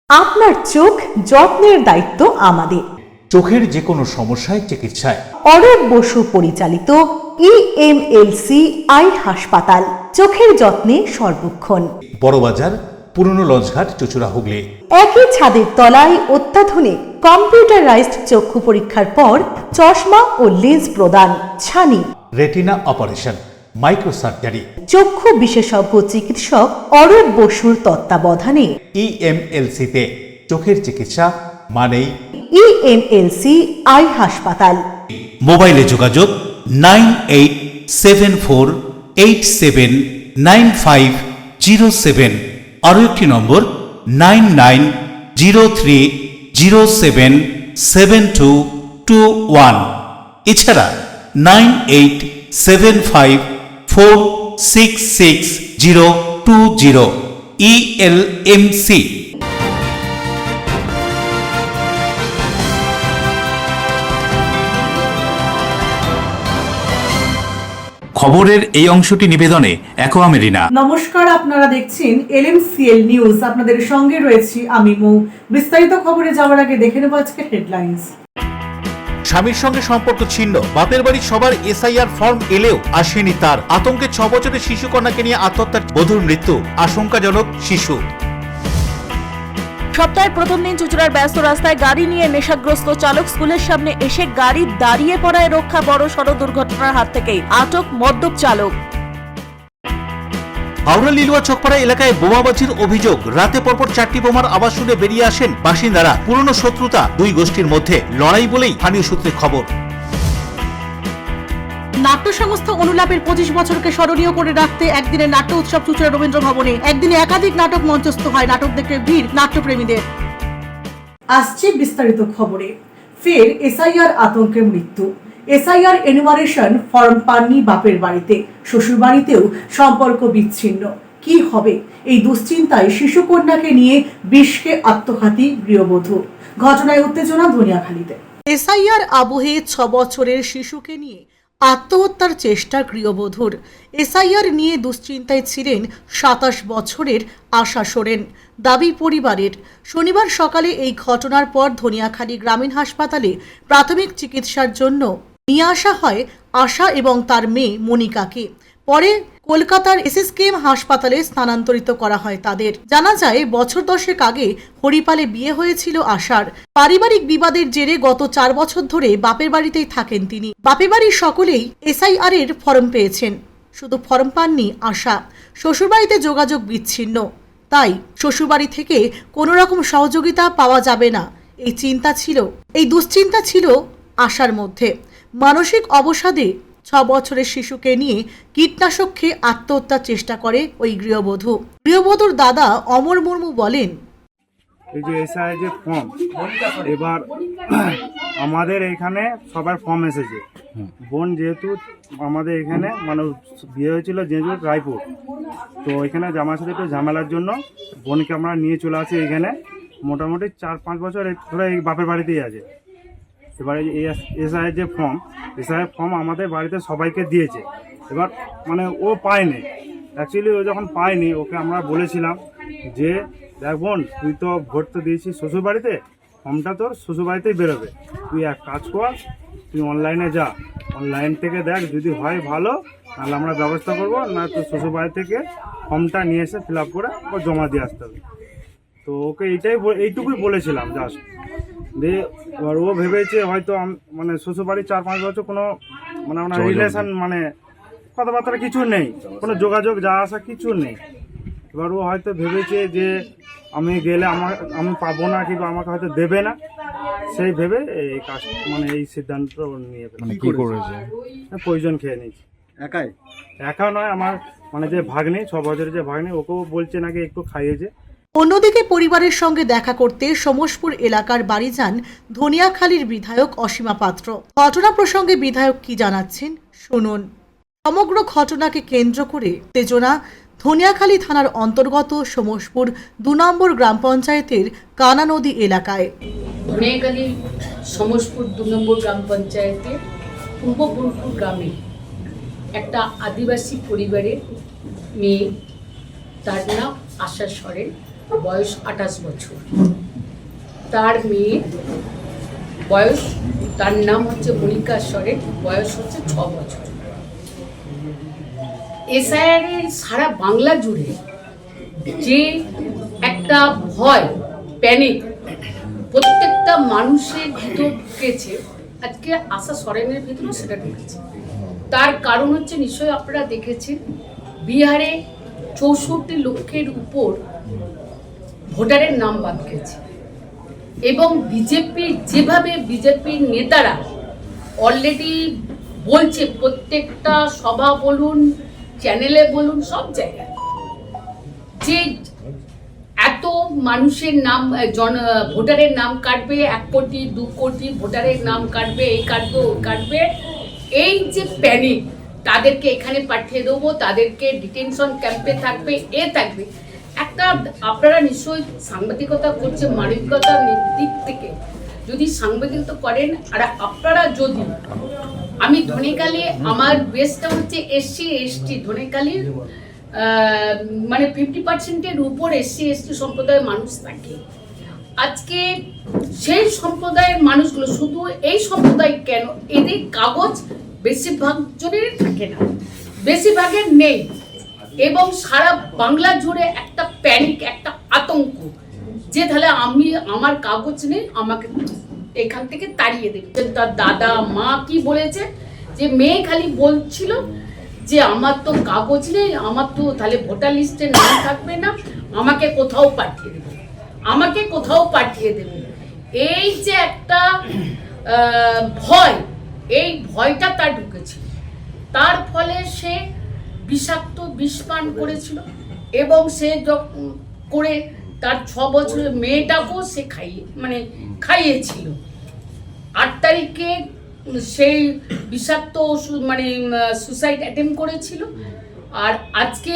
আপনার চোখ যত্নের দায়িত্ব আমাদের। চোখের যে কোনো সমস্যায় চিকিৎসায় অরূপ বসু পরিচালিত EMLC আই হাসপাতাল, চোখের যত্নে সর্বক্ষণ। বড়বাজার, পুরনো লঞ্চঘাট, চুচুড়া, হুগলি। একই ছাদের তলায় অত্যাধুনিক কম্পিউটারাইজড চক্ষু পরীক্ষার পর চশমা ও লেন্স প্রদান, ছানি, রেটিনা অপারেশন, মাইক্রোসার্জারি। চক্ষু বিশেষজ্ঞ চিকিৎসক অরূপ বসুর তত্ত্বাবধানে EMLC-তে চোখের চিকিৎসা মানেই EMLC আই হাসপাতাল। মোবাইলে যোগাযোগ 9874879507, আরও একটি নম্বর 9903077221, এছাড়া 9875466020 ELMC। খবরের এই অংশটি নিবেদনে অ্যাকোয়া মেরিনা। নমস্কার, আপনারা দেখছেন LMCL নিউজ। আপনাদের সঙ্গে রয়েছি আমি মৌ। বিস্তারিত খবরে যাওয়ার আগে দেখে নেব আজকে হেডলাইন্স। স্বামীর সঙ্গে সম্পর্ক ছিন্ন, বাপের বাড়ির সবার SIR ফর্ম এলেও আসেনি তার। আতঙ্কে 6 বছরের শিশু কন্যাকে নিয়ে আত্মহত্যার বধূর মৃত্যু, আশঙ্কাজনক শিশু। সপ্তাহের প্রথম দিন চুচুড়ার ব্যস্ত রাস্তায় গাড়ি নিয়ে নেশাগ্রস্ত চালক স্কুলের সামনে এসে গাড়ি দাঁড়িয়ে পড়ায় রক্ষা, বড় সড় দুর্ঘটনার হাত থেকেই আটক মদ্যপ চালক। হাওড়া লিলুয়া চকপাড়া এলাকায় বোমাবাজির অভিযোগ, রাতে পরপর 4টি বোমার আওয়াজ শুনে বেরিয়ে আসেন বাসিন্দারা। পুরনো শত্রুতা দুই গোষ্ঠীর মধ্যে, লড়াই বলেই স্থানীয় সূত্রে খবর। নাট্য সংস্থা অনুলাপের 25 বছরকে স্মরণীয় করে রাখতে একদিনের নাট্য উৎসব চুচুড়া রবীন্দ্র ভবনে। একদিনে একাধিক নাটক মঞ্চস্থ হয়, নাটক দেখে ভিড় নাট্যপ্রেমীদের। আসছে বিস্তারিত খবরে। ফের SIR আতঙ্কে মৃত্যু। SIR এনুমারেশন ফর্ম পাননি বাপের বাড়িতে, শ্বশুর বাড়িতেও সম্পর্ক বিচ্ছিন্ন। কি হবে এই দুশ্চিন্তায় শিশুকন্যাকে নিয়ে বিষকে আত্মঘাতী গৃহবধূ। ঘটনায় উত্তেজনা ধনিয়াখালীতে। SIR আবহে 6 বছরের শিশুকে নিয়ে আত্মহত্যার চেষ্টা গৃহবধূর। SIR নিয়ে দুশ্চিন্তায় ছিলেন 27 বছরের আশা সোরেন, দাবি পরিবারের। শনিবার সকালে এই ঘটনার পর ধনিয়াখালী গ্রামীণ হাসপাতালে প্রাথমিক চিকিৎসার জন্য নিয়ে আসা হয় আশা এবং তার মেয়ে মনিকাকে। পরে কলকাতার SSKM হাসপাতালে স্থানান্তরিত করা হয় তাদের। জানা যায়, বছর 10 আগে হরিপালে বিয়ে হয়েছিল আশার। পারিবারিক বিবাদের জেরে গত 4 বছর ধরে বাপের বাড়িতেই থাকেন তিনি। বাপের বাড়ির সকলেই SIR এর ফর্ম পেয়েছেন, শুধু ফর্ম পাননি আশা। শ্বশুরবাড়িতে যোগাযোগ বিচ্ছিন্ন, তাই শ্বশুরবাড়ি থেকে কোনো রকম সহযোগিতা পাওয়া যাবে না, এই চিন্তা ছিল, এই দুশ্চিন্তা ছিল আশার মধ্যে। মানসিক অবসাদে 6 বছরের শিশুকে নিয়ে কীটনাশক খেয়ে আত্মহত্যার চেষ্টা করে ওই গৃহবধূ। গৃহবধূর দাদা অমর মুর্মু বলেন, এই যে SIR যে ফর্ম, এবার আমাদের এখানে সবার ফর্ম এসেছে। বোন যেহেতু আমাদের এখানে মানে বিয়ে হয়েছিল যেহেতু রায়পুর, তো এখানে জামার সাথে একটু ঝামেলার জন্য বোনকে আমরা নিয়ে চলে আসি এখানে। মোটামুটি 4-5 বছর ধরে এই বাপের বাড়িতেই আছে। এবারে SIR যে SIR ফর্ম আমাদের বাড়িতে সবাইকে দিয়েছে। এবার মানে ও পায়নি, অ্যাকচুয়ালি ও যখন পায়নি ওকে আমরা বলেছিলাম যে দেখ বোন, তুই তো ভোট তো দিয়েছিস শ্বশুরবাড়িতে, ফর্মটা তোর শ্বশুরবাড়িতেই বেরোবে, তুই এক কাজ কর, তুই অনলাইনে যা, অনলাইন থেকে দেখ, যদি হয় ভালো, তাহলে আমরা ব্যবস্থা করবো, না তোর শ্বশুরবাড়ি থেকে ফর্মটা নিয়ে এসে ফিল আপ করে ও জমা দিয়ে আসতে হবে। তো ওকে এইটুকুই বলেছিলাম জাস্ট। দিয়ে এবার ও ভেবেছে হয়তো মানে শ্বশুরবাড়ি 4-5 বছর কোনো মানে আমরা রিলেশন মানে কথাবার্তা কিছু নেই, কোনো যোগাযোগ যা আসা কিছু নেই। এবার ও হয়তো ভেবেছে যে আমি গেলে আমি পাবো না, কিংবা আমাকে হয়তো দেবে না, সেই ভেবে এই কাজ মানে এই সিদ্ধান্ত নিয়ে প্রয়োজন খেয়ে নিয়েছি। একা নয়, আমার মানে যে ভাগ্নি, 6 বছরের যে ভাগ্নি, ওকেও বলছে নাকি একটু খাইয়েছে। অন্যদিকে পরিবারের সঙ্গে দেখা করতে সমসপুর এলাকার বাড়ি যান ধনিয়াখালীর বিধায়ক অসীমা পাত্র। ঘটনা প্রসঙ্গে বিধায়ক কি জানাচ্ছেন শুনুন। সমগ্র ঘটনাকে কেন্দ্র করে উত্তেজনা ধনিয়াখালী থানার অন্তর্গত সমসপুর 2 নম্বর গ্রাম পঞ্চায়েতের কানা নদী এলাকায়। ধনিয়াখালী সমসপুর 2 নম্বর গ্রাম পঞ্চায়েতের পূর্ব বোলপুর গ্রামে একটা আদিবাসী পরিবারের মেয়ে, তার নাম আশা সরেন, বয়স 28 বছর। তার মেয়ে বয়স, তার নাম হচ্ছে মনিকা সরেন, বয়স হচ্ছে 6 বছর। এসআইআর এর সারা বাংলা জুড়ে যে একটা ভয়, প্যানিক প্রত্যেকটা মানুষের ভিতর ঢুকেছে, আজকে আশা সরেনের ভিতরেও সেটা ঢুকেছে। তার কারণ হচ্ছে নিশ্চয়ই আপনারা দেখেছেন, বিহারে 64 লক্ষের উপর ভোটারের নাম বাদ গেছে এবং বিজেপির নেতারা অলরেডি বলছে, প্রত্যেকটা সভা বলুন, চ্যানেলে বলুন, সব জায়গায়, যে এত মানুষের নাম, ভোটারের নাম কাটবে, 1 কোটি 2 কোটি ভোটারের নাম কাটবে, এই কাটবে ওই কাটবে। এই যে প্যানিক, তাদেরকে এখানে পাঠিয়ে দেবো, তাদেরকে ডিটেনশন ক্যাম্পে থাকবে, থাকবে একটা। আপনারা নিশ্চয়ই সাংবাদিকতা করছে, মানবিকতার দিক থেকে যদি সাংবাদিকতা করেন, আর আপনারা যদি, আমি ধনেখালি, আমার বেসটা হচ্ছে SC/ST, ধনেখালির মানে 50%-এর উপর SC/ST সম্প্রদায়ের মানুষ থাকে। আজকে সেই সম্প্রদায়ের মানুষগুলো, শুধু এই সম্প্রদায় কেন, এদের কাগজ বেশিরভাগ জনের থাকে না, বেশিরভাগের নেই, এবং সারা বাংলা জুড়ে একটা প্যানিক, একটা আতঙ্ক, যে তাহলে আমার কাগজ নেই, আমাকে এখান থেকে তাড়িয়ে দেবে। তার দাদা মা কি বলেছে, যে মেয়ে খালি বলছিল যে আমার তো কাগজ নেই, আমার তো তাহলে ভোটার লিস্টে নাম থাকবে না, আমাকে কোথাও পাঠিয়ে দেবে, আমাকে কোথাও পাঠিয়ে দেবে। এই যে একটা ভয়, এই ভয়টা তার ঢুকেছিল, তার ফলে সে বিষাক্ত বিষ পান করেছিল, এবং সে করে তার 6 বছরের মেয়েটাকেও সে খাইয়েছিল। 8 তারিখে সেই বিষাক্ত মানে সুসাইড অ্যাটেম্প করেছিল, আর আজকে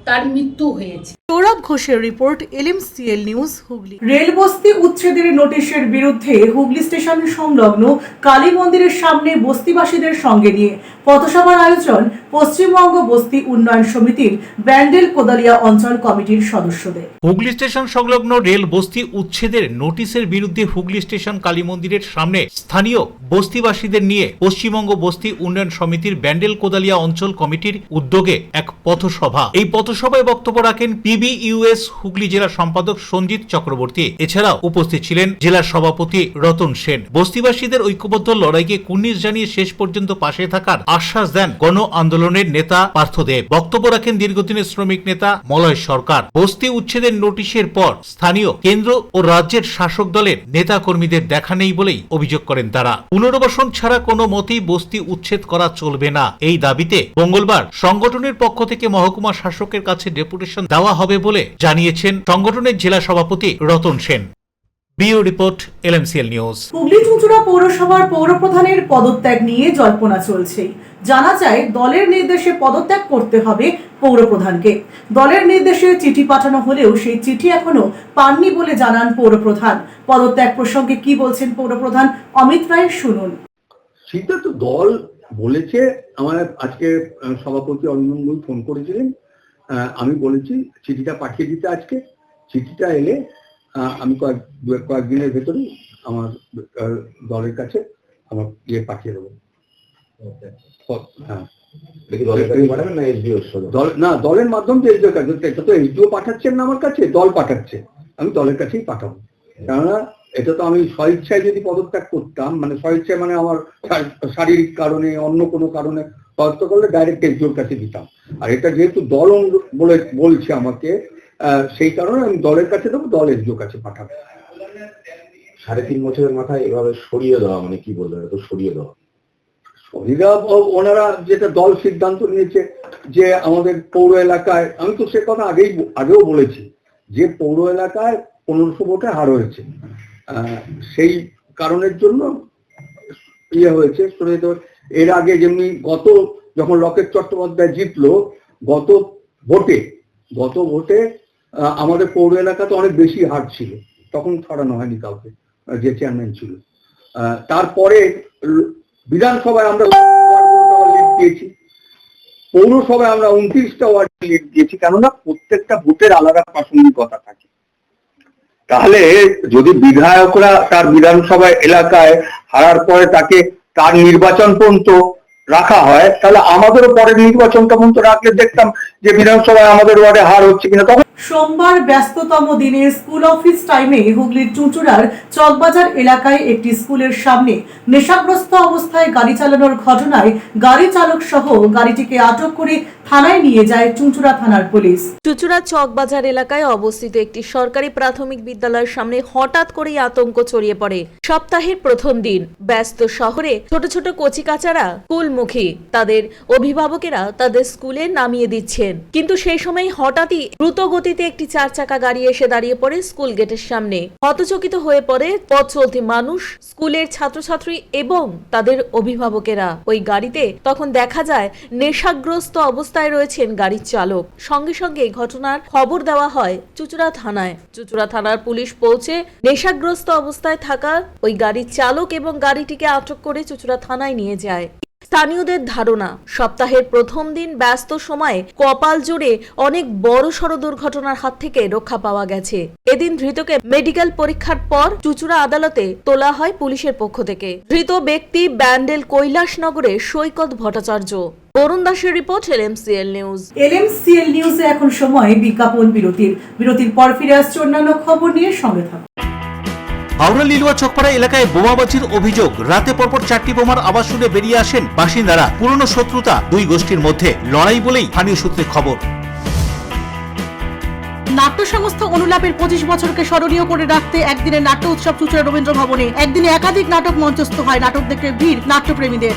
তার মৃত্যু হয়েছে। সৌরভ ঘোষের report, LMCL news, Hooghly. Rail বস্তি উচ্ছেদের নোটিশের বিরুদ্ধে হুগলি স্টেশন সংলগ্ন কালী মন্দিরের সামনে বস্তিবাসীদের সঙ্গে নিয়ে পথসভার আয়োজন পশ্চিমবঙ্গ বস্তি উন্নয়ন সমিতির ব্যান্ডেল কোদালিয়া অঞ্চল কমিটির সদস্যদের। হুগলি স্টেশন সংলগ্ন রেল বস্তি উচ্ছেদের নোটিশের বিরুদ্ধে হুগলি স্টেশন কালী মন্দিরের সামনে স্থানীয় বস্তিবাসীদের নিয়ে পশ্চিমবঙ্গ বস্তি উন্নয়ন সমিতির ব্যান্ডেল কোদালিয়া অঞ্চল কমিটির উদ্যোগে এক পথসভা। এই পথসভায় বক্তব্য রাখেন PBUS হুগলি জেলা সম্পাদক সঞ্জিত চক্রবর্তী। এছাড়াও উপস্থিত ছিলেন জেলার সভাপতি রতন সেন। বস্তিবাসীদের ঐক্যবদ্ধ লড়াইকে কুর্নিশ জানিয়ে শেষ পর্যন্ত পাশে থাকার আশ্বাস দেন গণ আন্দোলনের নেতা পার্থদেব। বক্তব্য রাখেন দীর্ঘদিনের শ্রমিক নেতা মলয় সরকার। বস্তি উচ্ছেদের নোটিশের পর স্থানীয় কেন্দ্র ও রাজ্যের শাসক দলের নেতা কর্মীদের দেখা নেই বলেই অভিযোগ করেন তারা। পুনর্বাসন ছাড়া কোনো মতেই বস্তি উচ্ছেদ করা চলবে না, এই দাবিতে মঙ্গলবার সংগঠনের পক্ষ থেকে মহকুমা শাসকের কাছে ডেপুটেশন দেওয়া হবে বলে জানিয়েছেন সংগঠনের জেলা সভাপতি রতন সেন। বিও রিপোর্ট, LMCL নিউজ। হুগলি চুঁচুড়া পৌরসভার পৌরপ্রধানের পদত্যাগ নিয়ে জল্পনা চলছে। জানা যায়, দলের নির্দেশে পদত্যাগ করতে হবে পৌরপ্রধানকে। দলের নির্দেশে চিঠি পাঠানো হলেও সেই চিঠি এখনো পাননি বলে জানান পৌরপ্রধান। পদত্যাগ প্রসঙ্গে কি বলছেন পৌরপ্রধান অমিত রায়, শুনুন। সেটা তো দল বলেছে। আমার আজকে সভাপতি অরিন্দম ফোন করেছিলেন, আমি বলেছি চিঠিটা পাঠিয়ে দিতে। আজকে চিঠিটা এলে আমি কয়েকদিনের ভেতরেই আমার দলের কাছে আমার পাঠিয়ে দেবো। হ্যাঁ, না, দলের মাধ্যম দিয়ে এসডিও কাছে, এটা তো এসডিও পাঠাচ্ছেন না আমার কাছে, দল পাঠাচ্ছে, আমি দলের কাছেই পাঠাবো। কেননা এটা তো আমি স্বইচ্ছায় যদি পদত্যাগ করতাম, মানে স্বইচ্ছায় মানে আমার শারীরিক কারণে, অন্য কোনো কারণে পদত্যাগ করলে ডাইরেক্ট এসডিওর কাছে দিতাম। আর এটা যেহেতু দল বলছে আমাকে, সেই কারণে আমি দলের কাছে দেবো, দল এসডিওর কাছে পাঠাবো। 3.5 বছরের মাথায় এভাবে সরিয়ে দেওয়া মানে কি বলবো, তো সরিয়ে দেওয়া ওনারা যেটা দল সিদ্ধান্ত নিয়েছে যে আমাদের পৌর এলাকায়, আমি তো সে কথা আগেও বলেছি যে পৌর এলাকায় 1500 ভোটে হার হয়েছে, সেই কারণের জন্য হয়েছে। এর আগে যেমনি যখন লকেট চট্টোপাধ্যায় জিতলো, গত ভোটে আমাদের পৌর এলাকাতে অনেক বেশি হার ছিল, তখন ছড়ানো হয়নি কাউকে, যে চেয়ারম্যান ছিল। তারপরে বিধানসভায় আমরা লিড দিয়েছি, পৌরসভায় আমরা 29টা ওয়ার্ড লিড দিয়েছি, কেননা প্রত্যেকটা ভোটের আলাদা প্রাসঙ্গিকতা থাকে। তাহলে যদি বিধায়করা তার বিধানসভা এলাকায় হারার পরে তাকে তার নির্বাচন পর্যন্ত রাখা হয়, তাহলে আমাদেরও পরের নির্বাচনটা পর্যন্ত রাখলে দেখতাম যে বিধানসভায় আমাদের ওয়ার্ডে হার হচ্ছে কিনা। তখন সোমবার ব্যস্ততম দিনে স্কুল অফিস টাইমে হুগলির চুঁচুড়ার চকবাজার এলাকায় একটি স্কুলের সামনে নেশাগ্রস্ত অবস্থায় গাড়ি চালানোর ঘটনায় গাড়ি চালক সহ গাড়িটিকে আটক করে থানায় নিয়ে যায় চুঁচুড়া থানার পুলিশ। চুঁচুড়া চকবাজার এলাকায় অবস্থিত একটি সরকারি প্রাথমিক বিদ্যালয়ের সামনে হঠাৎ করেই আতঙ্ক ছড়িয়ে পড়ে। সপ্তাহের প্রথম দিন ব্যস্ত শহরে ছোট ছোট কচিকাচারা স্কুলমুখী তাদের অভিভাবকেরা তাদের স্কুলে নামিয়ে দিচ্ছেন, কিন্তু সেই সময় হঠাৎই দ্রুত গতিতে একটি 4 চাকা গাড়ি এসে দাঁড়িয়ে পড়ে স্কুল গেটের সামনে। হতচকিত হয়ে পড়ে পথ চলতি মানুষ, স্কুলের ছাত্রছাত্রী এবং তাদের অভিভাবকেরা। ওই গাড়িতে তখন দেখা যায় নেশাগ্রস্ত অবস্থায় রয়েছেন গাড়ির চালক। সঙ্গে সঙ্গে ঘটনার খবর দেওয়া হয় চুঁচুড়া থানায়। চুঁচুড়া থানার পুলিশ পৌঁছে নেশাগ্রস্ত অবস্থায় থাকা ওই গাড়ির চালক এবং গাড়িটিকে আটক করে চুঁচুড়া থানায় নিয়ে যায়। স্থানীয়দের ধারণা, সপ্তাহের প্রথম দিন ব্যস্ত সময়ে কপাল জোরে অনেক বড়সড় দুর্ঘটনার হাত থেকে রক্ষা পাওয়া গেছে। এদিন ধৃতকে মেডিকেল পরীক্ষার পর চুঁচুড়া আদালতে তোলা হয় পুলিশের পক্ষ থেকে। ধৃত ব্যক্তি ব্যান্ডেল কৈলাসনগরের সৈকত ভট্টাচার্য। বরুণ দাসের রিপোর্ট, LMCL নিউজ। LMCL নিউজে এখন সময় বিজ্ঞাপন বিরতির পর ফিরে আসছে অন্যান্য খবর নিয়ে, সঙ্গে থাকুন। হাওড়া লিলুয়া চকপাড়া এলাকায় বোমাবাজির অভিযোগ। রাতে পরপর 4টি বোমার আওয়াজ শুনে বেরিয়ে আসেন বাসিন্দারা। পুরনো শত্রুতা দুই গোষ্ঠীর মধ্যে, লড়াই বলেই স্থানীয় সূত্রে খবর। নাট্য সংস্থা অনুলাপের 25 বছরকে স্মরণীয় করে রাখতে একদিনের নাট্য উৎসব চুঁচুড়া রবীন্দ্র ভবনে। একদিনে একাধিক নাটক মঞ্চস্থ হয়, নাটক দেখতে ভিড় নাট্যপ্রেমীদের।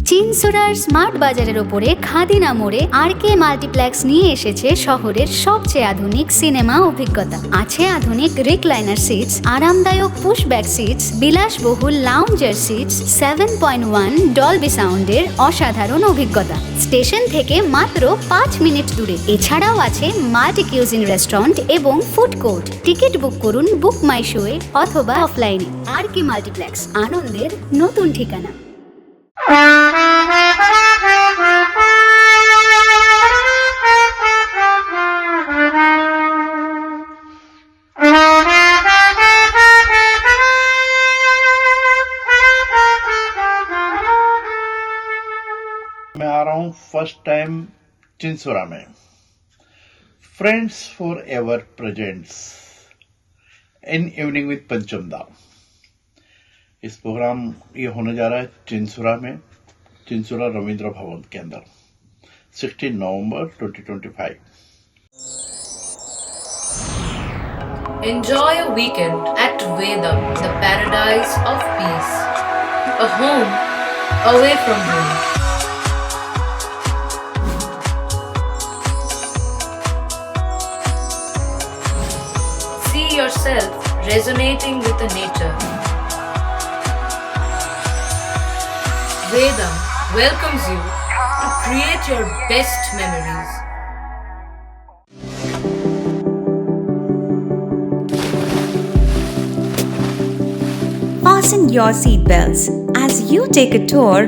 চিনসুরার স্মার্ট বাজারের ওপরে খাদিনা মোড়ে RK মাল্টিপ্লেক্স নিয়ে এসেছে শহরের সবচেয়ে আধুনিক সিনেমা অভিজ্ঞতা। আছে আধুনিক রিক্লাইনার সিটস, আরামদায়ক পুশব্যাক সিটস, বিলাসবহুল লাউঞ্জার সিটস, 7.1 ডলবি সাউন্ডের অসাধারণ অভিজ্ঞতা। স্টেশন থেকে মাত্র 5 মিনিট দূরে। এছাড়াও আছে মাল্টি কিউজিন রেস্টুরেন্ট এবং ফুড কোর্ট। টিকিট বুক করুন বুক মাই শোয়ে অথবা অফলাইনে। RK মাল্টিপ্লেক্স, আনন্দের নতুন ঠিকানা। मैं आ रहा हूँ फर्स्ट टाइम चिंसोरा में। Friends for ever presents in evening with पंचम दा। इस प्रोग्राम ये होने जा रहा है चिंसोरा में, चिंसोरा रविंद्र भवन के अंदर 16 नवंबर 2025। Enjoy a weekend at Vedam, the paradise of peace. A home away from home. See yourself resonating with the nature. Vedam welcomes you to create your best memories. Fasten your seatbelts as you take a tour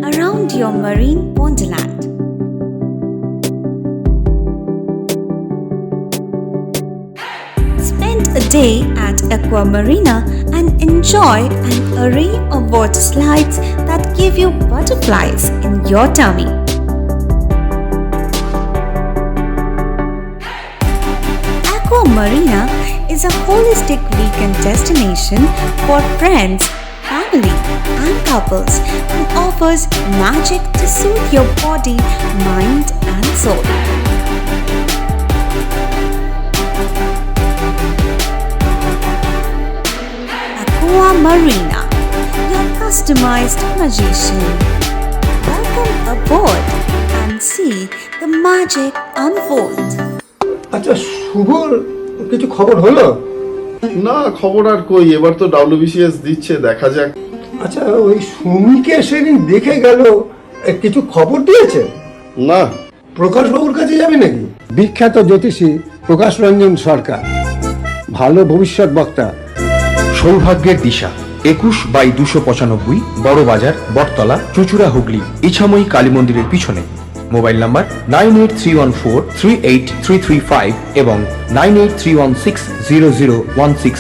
around your marine wonderland. Spend a day at Aqua Marina and enjoy an array of water slides that give you butterflies in your tummy. Aqua Marina is a holistic weekend destination for friends, family, and couples and offers magic to soothe your body, mind, and soul. Aqua Marina, your customized magician. Welcome aboard and see the magic unfold. আচ্ছা, শুভর কিছু খবর হলো? না, খবর আর কই, এবার তো WBCS দিচ্ছে, দেখা যাক। আচ্ছা, ওই সুমিকে সেদিন দেখে গেল, কিছু খবর দিয়েছে? না। প্রকাশ বাবুর কাছে যাবে নাকি? বিখ্যাত জ্যোতিষী প্রকাশ রঞ্জন সরকার, ভালো ভবিষ্যৎ বক্তা। সৌভাগ্যের দিশা 21/295 বড় বাজার, বটতলা, চুঁচুড়া, হুগলি। ইছাময়ী কালী মন্দিরের পিছনে। মোবাইল নাম্বার 9831438335 এবং 9831600016।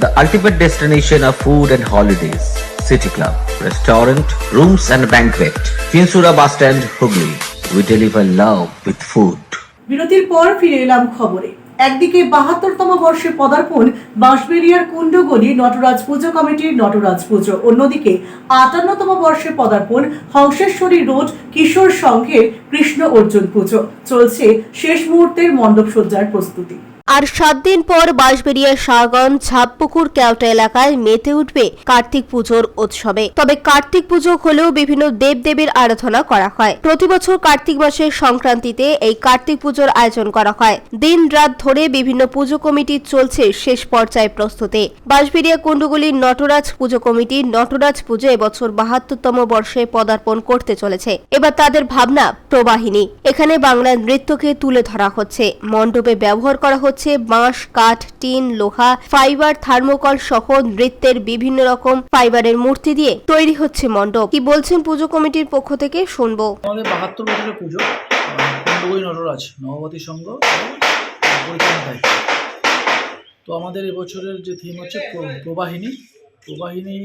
The ultimate destination of food and holidays. City Club, restaurant, rooms and banquet. Chinsura Bus Stand, Hooghly. We deliver love with food. বিরতির পর ফিরে এলাম খবরে। একদিকে ৭২তম বর্ষে পদার্পণ বাঁশবেড়িয়ার কুণ্ডগলি নটরাজ পুজো কমিটির নটরাজ পুজো, অন্যদিকে ৫৮তম বর্ষে পদার্পণ হংসেশ্বরী রোড কিশোর সংঘের কৃষ্ণ অর্জুন পুজো। চলছে শেষ মুহূর্তের মণ্ডপ সজ্জার প্রস্তুতি। আর ৭ দিন পর বাঁশবেড়িয়া শাহগঞ্জ ঝাপপুকুর কেওটা এলাকায় মেতে উঠবে কার্তিক পুজোর উৎসবে। তবে কার্তিক পুজো হলেও বিভিন্ন দেবদেবীর আরাধনা করা হয়। প্রতি বছর কার্তিক মাসের সংক্রান্তিতে এই কার্তিক পুজোর আয়োজন করা হয়। দিন রাত ধরে বিভিন্ন পুজো কমিটির চলছে শেষ পর্যায়ে প্রস্তুতি। বাঁশবেড়িয়া কুণ্ডগলির নটরাজ পুজো কমিটির নটরাজ পুজো এবছর ৭২তম বর্ষে পদার্পণ করতে চলেছে। এবার তাদের ভাবনা প্রবাহিনী। এখানে বাংলা নৃত্যকে তুলে ধরা হচ্ছে। মণ্ডপে ব্যবহার করা হচ্ছে বাঁশ, কাঠ, টিন, লোহা, ফাইবার, থার্মোকল সহ নৃত্যের বিভিন্ন রকম ফাইবারের মূর্তি দিয়ে তৈরি হচ্ছে মণ্ডপ। কি বলছেন পুজো কমিটির পক্ষ থেকে শুনবো। আমাদের ৭২ বছরের পুজো কুণ্ডগলি নটরাজ নবপতি সংঘ পরিচালনার দায়িত্ব। তো আমাদের এবছরের যে থিম হচ্ছে প্রবাহিনী। প্রবাহিনী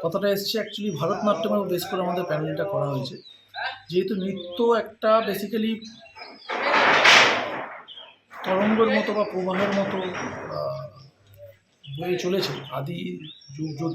কথাটা এসছে অ্যাকচুয়ালি ভারতনাট্যমের বেস করে আমাদের প্যানেলটা করা হয়েছে। যেহেতু নৃত্য একটা বেসিক্যালি তরঙ্গের মতো বা প্রবাহের মতো বয়ে চলেছে আদি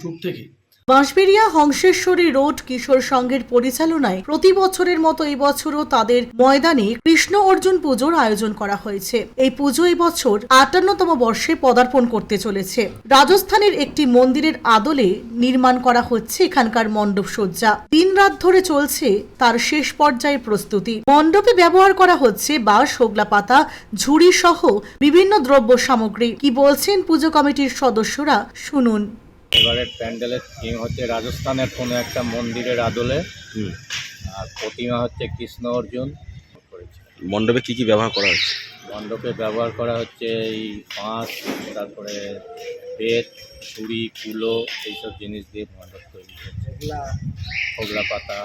যুগ থেকে। বাঁশবেড়িয়া হংসেশ্বরী রোড কিশোর সংঘের পরিচালনায় প্রতি বছরের মতো এই বছরও তাদের ময়দানে কৃষ্ণ অর্জুন পুজোর আয়োজন করা হয়েছে। এই পুজো এই বছর ৫৮তম বর্ষে পদার্পণ করতে চলেছে। রাজস্থানের একটি মন্দিরের আদলে নির্মাণ করা হচ্ছে এখানকার মণ্ডপ সজ্জা। দিন রাত ধরে চলছে তার শেষ পর্যায়ে প্রস্তুতি। মণ্ডপে ব্যবহার করা হচ্ছে বাঁশ, হোগলা পাতা, ঝুড়ি সহ বিভিন্ন দ্রব্য সামগ্রী। কি বলছেন পুজো কমিটির সদস্যরা শুনুন। এবারের প্যান্ডেলের থিম হচ্ছে রাজস্থানের কোনো একটা মন্দিরের আদলে, আর প্রতিমা হচ্ছে কৃষ্ণ অর্জুন। মণ্ডপে কি কি ব্যবহার করা হচ্ছে? মণ্ডপে ব্যবহার করা হচ্ছে এই বাঁশ, তারপরে বেত, ছুরি, কুলো, এইসব জিনিস দিয়ে মণ্ডপ তৈরি হচ্ছে। হোগলা পাতা।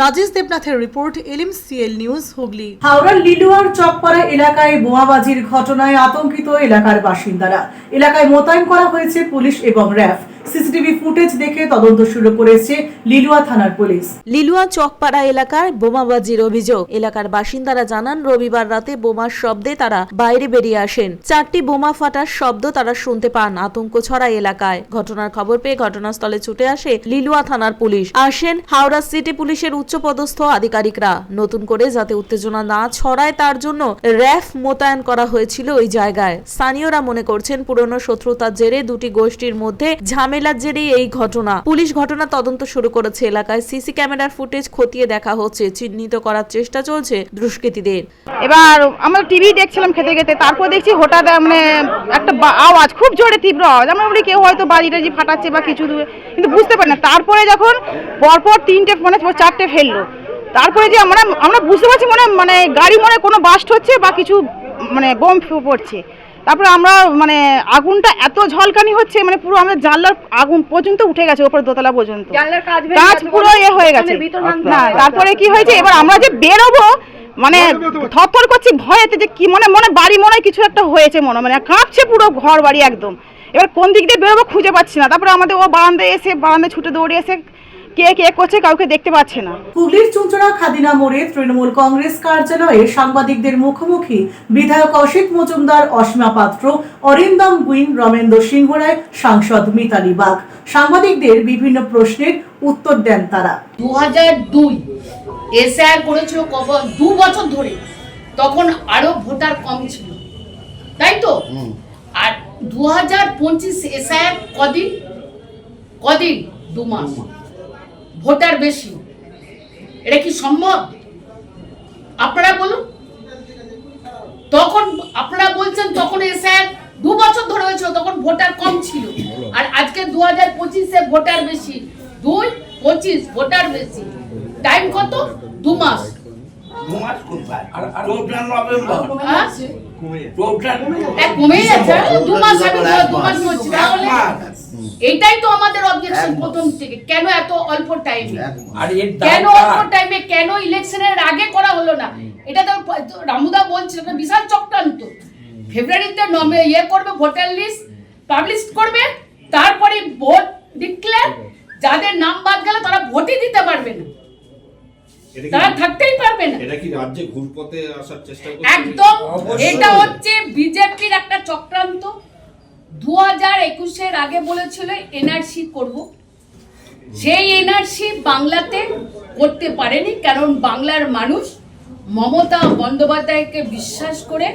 রাজেশ দেবনাথের রিপোর্ট, LMCL নিউজ, হুগলি। হাওড়ার লিলুয়ার চকপাড়া এলাকায় বোমাবাজির ঘটনায় আতঙ্কিত এলাকার বাসিন্দারা। এলাকায় মোতায়েন করা হয়েছে পুলিশ এবং র্যাব। সিসিটিভি ফুটেজ দেখে তদন্ত শুরু করেছে লিলুয়া থানার পুলিশ। লিলুয়া চকপাড়া এলাকার বোমাবাজির অভিযোগ। এলাকার বাসিন্দারা জানান, রবিবার রাতে বোমার শব্দে তারা বাইরে বেরিয়ে আসেন। 4টি বোমা ফাটার শব্দ তারা শুনতে পান। আতঙ্ক ছড়ায় এলাকায়। ঘটনার খবর পেয়ে ঘটনাস্থলে ছুটে আসে লিলুয়া থানার পুলিশ। আসেন হাওড়া সিটি পুলিশের উচ্চপদস্থ আধিকারিকরা। নতুন করে যাতে উত্তেজনা না ছড়ায় তার জন্য র্যাব মোতায়েন করা হয়েছিল ওই জায়গায়। স্থানীয়রা মনে করছেন পুরনো শত্রুতার জেরে দুটি গোষ্ঠীর মধ্যে ঝামেলার জেরেই এই ঘটনা। পুলিশ ঘটনা তদন্ত শুরু করেছে। এলাকায় সিসি ক্যামেরার ফুটেজ খতিয়ে দেখা হচ্ছে। চিহ্নিত করার চেষ্টা চলছে দুষ্কৃতীদের। এবার আমরা টিভি দেখছিলাম খেতে খেতে, তারপর দেখছি হঠাৎ মানে একটা আওয়াজ, খুব জোরে তীব্র আওয়াজ। আমরা বলি কেউ হয়তো বাড়িটা যে ফাটাচ্ছে বা কিছু, কিন্তু বুঝতে পারি না। তারপরে যখন পরপর 3টে মানে 4টে ফেললো, তারপরে যে আমরা বুঝতে পারছি মানে গাড়ি কোনো বাস্ট হচ্ছে বা কিছু মানে বোম পড়ছে। তারপরে আমরা মানে আগুনটা এত ঝলকানি হচ্ছে, মানে পুরো আমাদের জানলার আগুন পর্যন্ত উঠে গেছে, উপরে দোতলা পর্যন্ত কাঁচ পুরো হয়ে গেছে। না, তারপরে কি হয়েছে, এবার আমরা যে বেরোবো মানে থরথর করছি ভয়েতে, যে কি মনে বাড়ি মনে কিছু একটা হয়েছে, মানে কাঁপছে পুরো ঘর বাড়ি একদম। এবার কোন দিক দিয়ে বেরোবো খুঁজে পাচ্ছি না। তারপরে আমাদের ও বারান্দায় ছুটে দৌড়ে এসে কে করছে কাউকে দেখতে পাচ্ছে না। হুগলির চুঁচুড়া খাদিনা মোড়ে তৃণমূল কংগ্রেস কার্যালয়ে সাংবাদিকদের মুখোমুখি বিধায়ক অসিত মজুমদার, অসীমা পাত্র, অরিন্দম গুইন, রমেন্দ্র সিংহ রায়, সাংসদ মিতালি বাগ। সাংবাদিকদের বিভিন্ন প্রশ্নের উত্তর দেন তারা। 2002 এসআর করেছিল 2 বছর ধরে, তখন আরো ভোটার কম ছিল, তাই তো? আর 2025 এসআর কদিন 2 মাস, ভোটার বেশি। এটা কি সম্ভব? আপনারা বলুন। তখন আপনারা বলছেন তখন এসআর 2 বছর ধরে হয়েছে, তখন ভোটার কম ছিল, আর আজকে 2025-এ ভোটার বেশি, 2-25 ভোটার বেশি। টাইম কত? 2 মাস। কমে যাচ্ছে 2 মাস, আমি 2 মাস বলছি। তাহলে এইটাই তো আমাদের অবজেকশন প্রথম থেকে, কেন এত অল্প টাইমে, কেন অল্প টাইমে, কেন ইলেকশনের আগে করা হলো না? এটা তো রামুদা বলছিল একটা বিশাল চক্রান্ত। ফেব্রুয়ারিতে করবে, ভোটার লিস্ট পাবলিশ করবে, তারপরে ভোট ডিক্লেয়ার, যাদের নাম বাদ গেল তারা ভোটই দিতে পারবে না, তারা থাকতেই পারবে না। এটা কি রাজ্যে ঘুরপথে আসার চেষ্টা করছে? একদম, এটা হচ্ছে বিজেপির একটা চক্রান্ত। 2021-এর আগে বলেছিল এনআরসি করব, সেই এনআরসি বাংলাতে করতে পারেনি, কারণ বাংলার মানুষ মমতা বন্দ্যোপাধ্যায়কে বিশ্বাস করে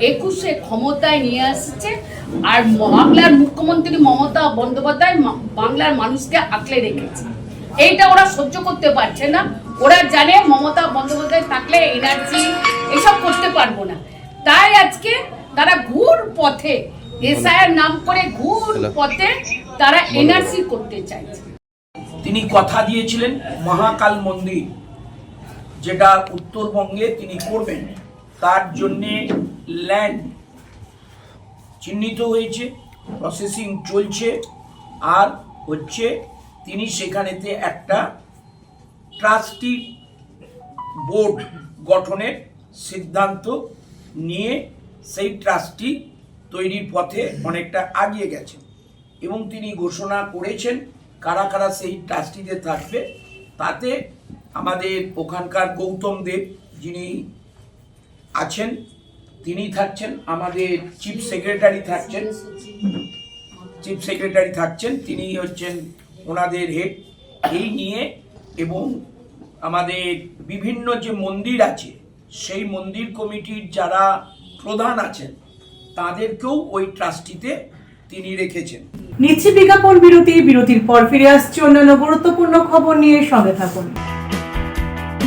21-এ ক্ষমতায় নিয়ে আসছে, আর বাংলার মুখ্যমন্ত্রী মমতা বন্দ্যোপাধ্যায় বাংলার মানুষকে আঁকলে রেখেছে। এইটা ওরা সহ্য করতে পারছে না। ওরা জানে মমতা বন্দ্যোপাধ্যায় থাকলে এনআরসি এসব করতে পারবো না, তাই আজকে তারা ঘুর পথে, এসআইয়ের নাম করে ঘুর পথে তারা এনআরসি করতে চাইছে। তিনি কথা দিয়েছিলেন মহাকাল মন্দির, যেটা উত্তরবঙ্গে তিনি করবেন, তার জন্যে ল্যান্ড চিহ্নিত হয়েছে, প্রসেসিং চলছে, আর হচ্ছে তিনি সেখানেতে একটা ট্রাস্টি বোর্ড গঠনের সিদ্ধান্ত নিয়ে সেই ট্রাস্টি তৈরির পথে অনেকটা এগিয়ে গেছেন, এবং তিনি ঘোষণা করেছেন কারা কারা সেই ট্রাস্টিতে থাকবে। তাতে আমাদের ওখানকার গৌতম দেব যিনি আছেন তিনি থাকছেন, আমাদের চিফ সেক্রেটারি থাকছেন, তিনি হচ্ছেন ওনাদের হেড। এই নিয়ে এবং আমাদের বিভিন্ন যে মন্দির আছে সেই মন্দির কমিটির যারা প্রধান আছেন তাদেরকেও ওই ট্রাস্টিতে তিনি রেখেছেন। নিচ্ছি বিজ্ঞাপন বিরতি, বিরতির পর ফিরে আসছে অন্যান্য গুরুত্বপূর্ণ খবর নিয়ে, সঙ্গে থাকুন।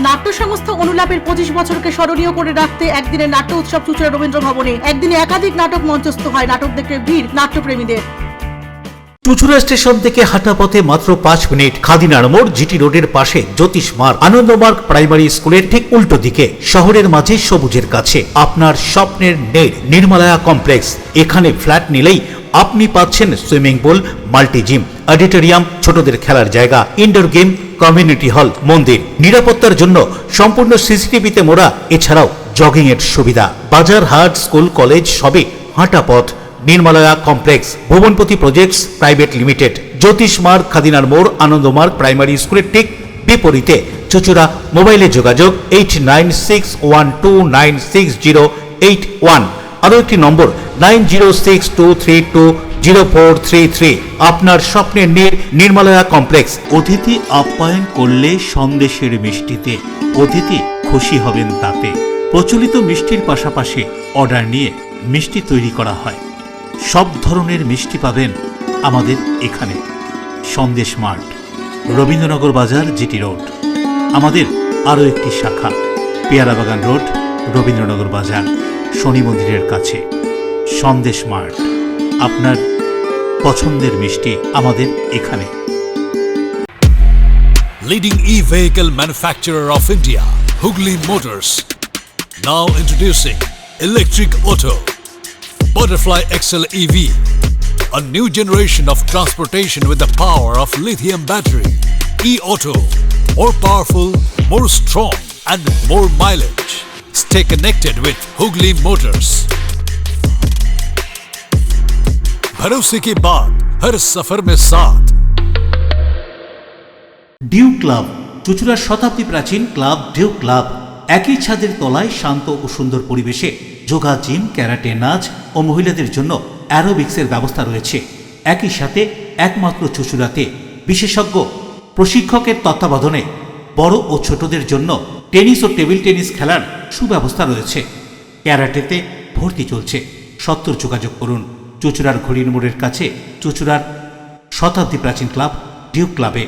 নাট্য সংস্থা অনুলাপের 25 বছরকে স্মরণীয় করে রাখতে একদিনের নাট্য উৎসব চুঁচুড়া রবীন্দ্র ভবনে। একদিনে একাধিক নাটক মঞ্চস্থ হয়, নাটক দেখতে ভিড় নাট্যপ্রেমীদের। চুঁচুড়া স্টেশন থেকে হাঁটা পথে মাত্র 5 মিনিট, খাদিনার মোড়, জিটি রোডের পাশে জ্যোতিষ মার্গ, আনন্দমার্গ প্রাইমারি স্কুলের ঠিক উল্টো দিকে, শহরের মাঝে সবুজের কাছে আপনার স্বপ্নের নেট নির্মলায়া কমপ্লেক্স। এখানে ফ্ল্যাট নিলেই আপনি পাচ্ছেন swimming pool, multi gym, auditorium, ছোটদের খেলার জায়গা, ইনডোর গেম, কমিউনিটি হল, মন্দির। নিরাপত্তার জন্য সম্পূর্ণ সিসিটিভিতে মোড়া, এছাড়াও জগিং এর সুবিধা। বাজার, হাট, স্কুল, কলেজ সবই হাঁটা পথ। নির্মলায়া কমপ্লেক্স, ভুবনপতি প্রজেক্টস প্রাইভেট লিমিটেড, জ্যোতিষ মার্গ, খাদিনার মোড়, আনন্দমার্গ প্রাইমারি স্কুলের ঠিক বিপরীতে, চুঁচুড়া। মোবাইলে যোগাযোগ 8961296081, আরও একটি নম্বর 9062320433। আপনার স্বপ্নের নির্মলায়া কমপ্লেক্স। অতিথি আপ্যায়ন করলে সন্দেশের মিষ্টিতে, অতিথি খুশি হবেন তাতে। প্রচলিত মিষ্টির পাশাপাশি অর্ডার নিয়ে মিষ্টি তৈরি করা হয়। সব ধরনের মিষ্টি পাবেন আমাদের এখানে। সন্দেশ মার্ট, রবীন্দ্রনগর বাজার, জিটি রোড। আমাদের আরও একটি শাখা পেয়ারাবাগান রোড, রবীন্দ্রনগর বাজার, শনি মন্দিরের কাছে। সন্দেশ মার্ট, আপনার পছন্দের মিষ্টি আমাদের এখানে। Leading e-vehicle manufacturer of India, Hugli Motors, now introducing Electric Auto, Butterfly XL EV, a new generation of transportation with the power of lithium battery. E-Auto, more powerful, more strong and more mileage. Stay connected with Hugli Motors. भरोसे के बाद हर सफर में साथ। Due club, চুঁচুড়ার শতাব্দী প্রাচীন club due club. একই ছাদের তলায় শান্ত ও সুন্দর পরিবেশে যোগা, জিম, ক্যারাটে, নাচ ও মহিলাদের জন্য অ্যারোবিক্সের ব্যবস্থা রয়েছে। একই সাথে একমাত্র চুঁচুড়াতে বিশেষজ্ঞ প্রশিক্ষকের তত্ত্বাবধানে বড় ও ছোটদের জন্য টেনিস ও টেবিল টেনিস খেলার সুব্যবস্থা রয়েছে। ক্যারাটেতে ভর্তি চলছে। সত্তর যোগাযোগ করুন চুঁচুড়ার ঘড়ির মোড়ের কাছে চুঁচুড়ার শতাব্দী প্রাচীন ক্লাব ডিউ ক্লাবে।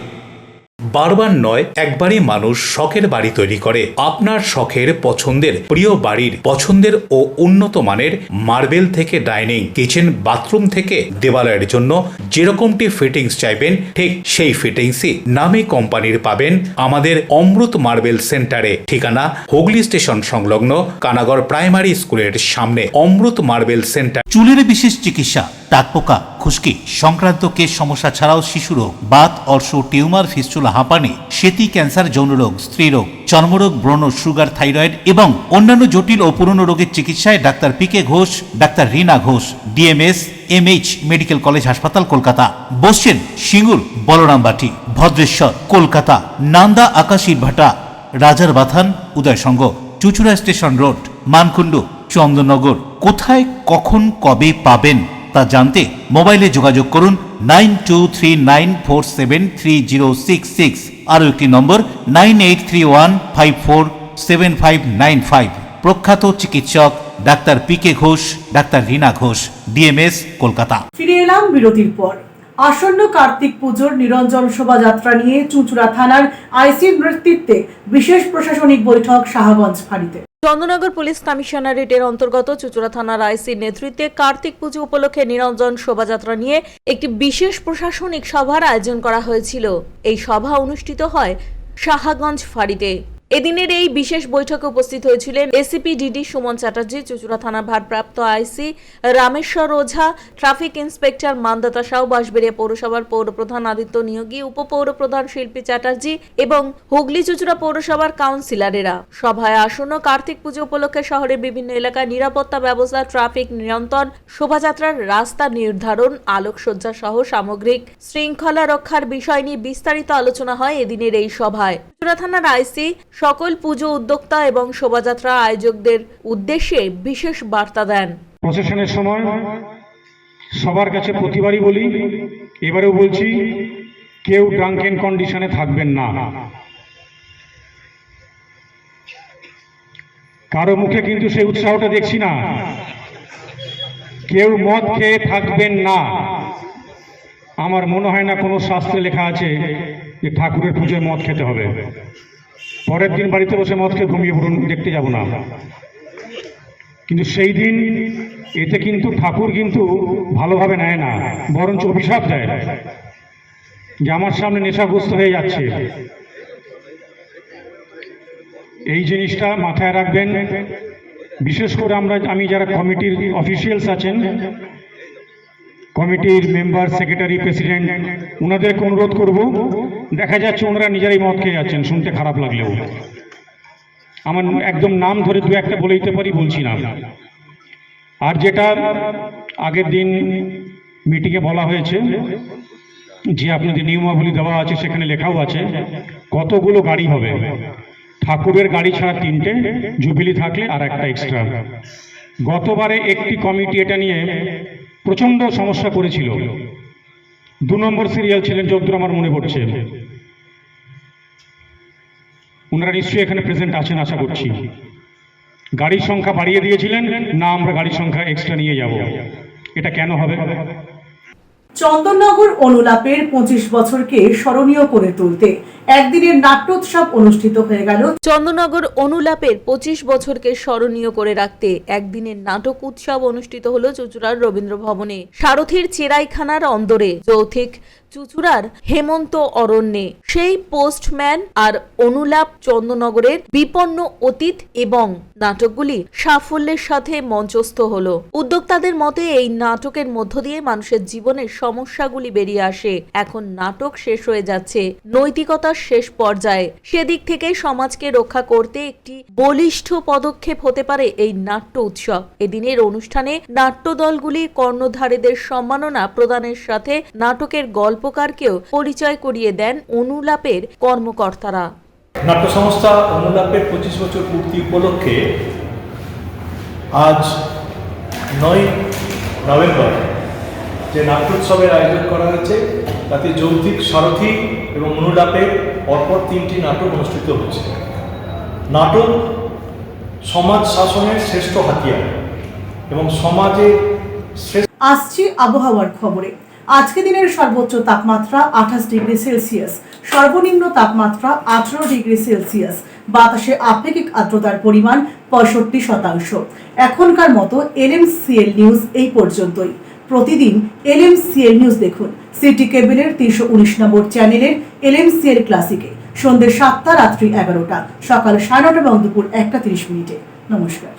বারবার নয়, একবারই মানুষ শখের বাড়ি তৈরি করে। আপনার শখের পছন্দের প্রিয় বাড়ির পছন্দের ও উন্নত মানের মার্বেল থেকে ডাইনিং, কিচেন, বাথরুম থেকে দেওয়ালের জন্য যেরকমটি ফিটিংস চাইবেন ঠিক সেই ফিটিংসই নামী কোম্পানির পাবেন আমাদের অমৃত মার্বেল সেন্টারে। ঠিকানা হুগলি স্টেশন সংলগ্ন কানাগড় প্রাইমারি স্কুলের সামনে অমৃত মার্বেল সেন্টার। চুলের বিশেষ চিকিৎসা, টাকপোকা, খুশকি সংক্রান্ত কেশ সমস্যা ছাড়াও শিশুরোগ, বাত, অর্শ, টিউমার, ফিস্টুলা, হাঁপানি, সেতি, ক্যান্সার, যৌনরোগ, স্ত্রীরোগ, চর্মরোগ, ব্রণ, সুগার, থাইরয়েড এবং অন্যান্য জটিল ও পুরনো রোগের চিকিৎসায় doctor P K Ghosh, doctor Rina Ghosh, DMS MH medical college হাসপাতাল, কলকাতা। বসছেন সিঙ্গুর, বলরামবাটি, ভদ্রেশ্বর, কলকাতা। নান্দা, আকাশ ইটভাটা, রাজার বাথান, উদয়সঙ্গ, চুচুড়া স্টেশন রোড, মানকুণ্ডু, চন্দননগর। কোথায়, কখন, কবে পাবেন তা জানতে মোবাইলে যোগাযোগ করুন 9239473066, আরও একটি নম্বর 9831547595। প্রখ্যাত চিকিৎসক doctor P K Ghosh, doctor Rina Ghosh, DMS, Kolkata. ফিরে এলাম বিরতির পর। আসন্ন কার্তিক পুজোর নিরঞ্জন শোভাযাত্রা নিয়ে চুঁচুড়া থানার আইসির নেতৃত্বে বিশেষ প্রশাসনিক বৈঠক সাহাগঞ্জ ফাঁড়িতে। চন্দননগর পুলিশ কমিশনারেটের অন্তর্গত চুঁচুড়া থানার আইসির নেতৃত্বে কার্তিক পুজো উপলক্ষে নিরঞ্জন শোভাযাত্রা নিয়ে একটি বিশেষ প্রশাসনিক সভার আয়োজন করা হয়েছিল। এই সভা অনুষ্ঠিত হয় সাহাগঞ্জ ফাঁড়িতে। এদিনের এই বিশেষ বৈঠকে উপস্থিত হয়েছিলেন এসিপি ডিডি সুমন চ্যাটার্জি, চুঁচুড়া থানা ভারপ্রাপ্ত আইসি রামেশ্বর ওঝা, ট্রাফিক ইন্সপেক্টর মানদাতা সাউ, বাঁশবেড়িয়া পৌরসভার পৌরপ্রধান আদিত্য নিয়োগী, উপপৌরপ্রধান শিল্পী চ্যাটার্জি এবং হুগলি চুঁচুড়া পৌরসভার কাউন্সিলরেরা। সভায় আসন্ন কার্তিক পুজো উপলক্ষে শহরের বিভিন্ন এলাকায় নিরাপত্তা ব্যবস্থা, ট্রাফিক নিয়ন্ত্রণ, শোভাযাত্রার রাস্তা নির্ধারণ, আলোকসজ্জা সহ সামগ্রিক শৃঙ্খলা রক্ষার বিষয় নিয়ে বিস্তারিত আলোচনা হয় এদিনের এই সভায়। চুঁচুড়া থানার আইসি সকল পুজো উদ্যোক্তা এবং শোভাযাত্রা আয়োজকদের উদ্দেশ্যে বিশেষ বার্তা দেন। প্রসেশনের সময় সবার কাছে প্রতিবারই বলি, এবারেও বলছি, কেউ ড্রাঙ্কেন কন্ডিশনে থাকবেন না। কারো মুখে কিন্তু সেই উৎসাহটা দেখছি না। কেউ মদ খেয়ে থাকবেন না। আমার মনে হয় না কোনো শাস্ত্রে লেখা আছে যে ঠাকুরের পুজোয় মদ খেতে হবে। পরের দিন বাড়িতে বসে মদ খেয়ে ঘুমিয়ে পড়ুন, দেখতে যাব না। কিন্তু সেই দিন এতে কিন্তু ঠাকুর কিন্তু ভালোভাবে নেয় না, বরঞ্চ অভিশাপ দেয় যে আমার সামনে নেশাগ্রস্ত হয়ে যাচ্ছে। এই জিনিসটা মাথায় রাখবেন। বিশেষ করে আমি যারা কমিটির অফিসিয়ালস আছেন, কমিটির মেম্বার, সেক্রেটারি, প্রেসিডেন্ট, ওনাদেরকে অনুরোধ করব, দেখা যাচ্ছে ওনারা নিজেরাই মদ খেয়ে যাচ্ছেন, শুনতে খারাপ লাগলেও। আমার একদম নাম ধরে দু একটা বলে দিতে পারি, বলছি না। আর যেটা আগের দিন মিটিংয়ে বলা হয়েছে যে আপনাদের নিয়মাবলী দেওয়া আছে, সেখানে লেখাও আছে কতগুলো গাড়ি হবে। ঠাকুরের গাড়ি ছাড়া 3টে, জুবিলি থাকলে আর একটা এক্সট্রা। গতবারে একটি কমিটি এটা নিয়ে প্রচন্ড সমস্যা করেছিল। 2 নম্বর সিরিয়াল ছিলেন, যতদূর আমার মনে পড়ছে। ওনারা নিশ্চয়ই এখানে প্রেজেন্ট আছেন আশা করছি। গাড়ির সংখ্যা বাড়িয়ে দিয়েছিলেন না, আমরা গাড়ির সংখ্যা এক্সট্রা নিয়ে যাব। এটা কেন হবে? চন্দননগর অনুলাপের 25 বছরকে স্মরণীয় করে তুলতে একদিনের নাট্যোৎসব অনুষ্ঠিত হয়ে গেল। চন্দননগর অনুলাপের 25 বছরকে স্মরণীয় করে রাখতে একদিনের নাটক উৎসব অনুষ্ঠিত হলো চুঁচুড়ার রবীন্দ্র ভবনে। সারথীর চেরাইখানার অন্দরে, যৌথিক চুঁচুড়ার হেমন্ত অরণ্যে। সেই পোস্টম্যান আর অনুলাপ চন্দননগরের বিপন্ন অতীত এবং নাটকগুলি সাফল্যের সাথে মঞ্চস্থ হলো। উদ্যোক্তাদের মতে এই নাটকের মধ্য দিয়ে মানুষের জীবনের সমস্যাগুলি বেরিয়ে আসে। এখন নাটক শেষ হয়ে যাচ্ছে, নৈতিকতার শেষ পর্যায়ে। সেদিক থেকে সমাজকে রক্ষা করতে একটি বলিষ্ঠ পদক্ষেপ হতে পারে এই নাট্য উৎসব। এদিনের অনুষ্ঠানে নাট্যদলগুলির কর্ণধারীদের সম্মাননা প্রদানের সাথে নাটকের গল্পকারকেও পরিচয় করিয়ে দেন অনুলাপের কর্মকর্তারা। নাট্য সংস্থা অনুলাপের 25 বছর পূর্তি উপলক্ষে আজ 9 নভেম্বর যে নাট্যোৎসবের আয়োজন করা হয়েছে, তাতে যৌথিক সারথী এবং অনুলাপের পরপর 3টি নাটক অনুষ্ঠিত হচ্ছে। নাটক সমাজ শাসনের শ্রেষ্ঠ হাতিয়ার এবং সমাজের আসছি আবহাওয়ার খবরে। আজকে দিনের সর্বোচ্চ তাপমাত্রা 28 ডিগ্রি সেলসিয়াস, সর্বনিম্ন তাপমাত্রা 18 ডিগ্রি সেলসিয়াস। বাতাসে আপেক্ষিক আর্দ্রতার পরিমাণ 65%। এখনকার মতো LMCL নিউজ এই পর্যন্তই। প্রতিদিন LMCL নিউজ দেখুন সিটি কেবলের 319 নম্বর চ্যানেলের LMCL ক্লাসিকে সন্ধ্যে 7টা, রাত্রি 11টা, সকাল 9:30 এবং দুপুর 1:30। নমস্কার।